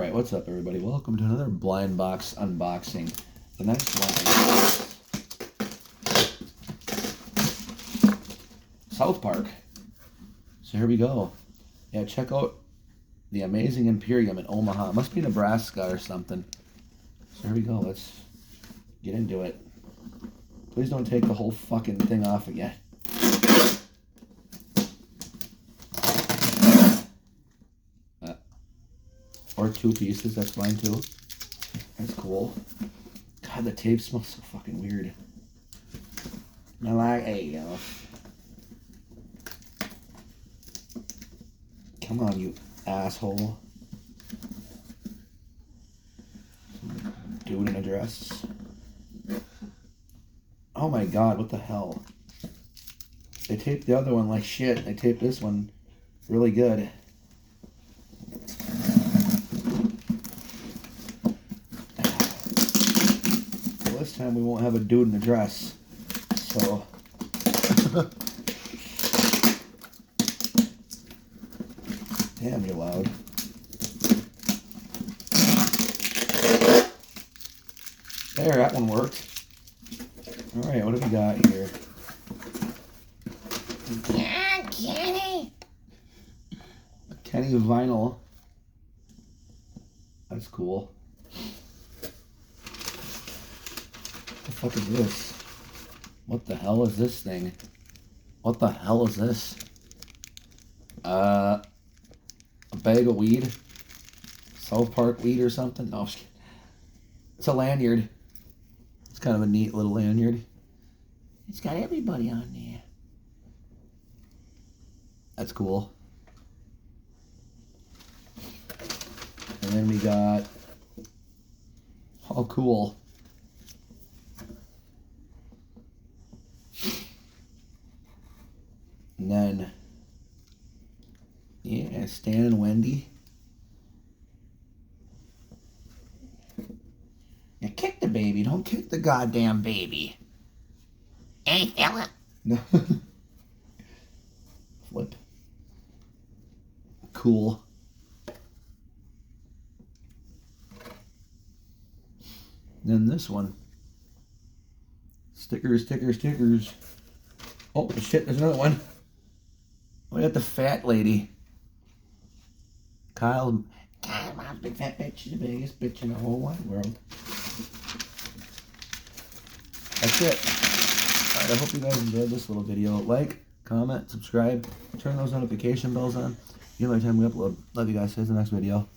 Alright, what's up everybody? Welcome to another blind box unboxing. The next one is South Park. So here we go. Yeah, check out the Amazing Imperium in Omaha. It must be Nebraska or something. So here we go. Let's get into it. Please don't take the whole fucking thing off again. Or 2 pieces, that's fine too. That's cool. God, the tape smells so fucking weird. I like it. Come on, you asshole. Dude in a dress. Oh my god, what the hell? They taped the other one like shit. They taped this one really good. This time we won't have a dude in a dress. So damn, you're loud. There, that one worked. Alright, what have we got here? Yeah, Kenny. Kenny vinyl. That's cool. What the fuck is this? What the hell is this thing? What the hell is this? A bag of weed? South Park weed or something? No, I'm just kidding. It's a lanyard. It's kind of a neat little lanyard. It's got everybody on there. That's cool. And then we got... Oh, cool. And then, yeah, Stan and Wendy. Yeah, kick the baby. Don't kick the goddamn baby. Hey, fella. No. Flip. Cool. Then this one. Stickers, stickers, stickers. Oh, shit, there's another one. We got the fat lady. Kyle, Mom's big fat bitch. She's the biggest bitch in the whole wide world. That's it. Alright, I hope you guys enjoyed this little video. Like, comment, subscribe, turn those notification bells on. You know every time we upload. Love you guys. See you in the next video.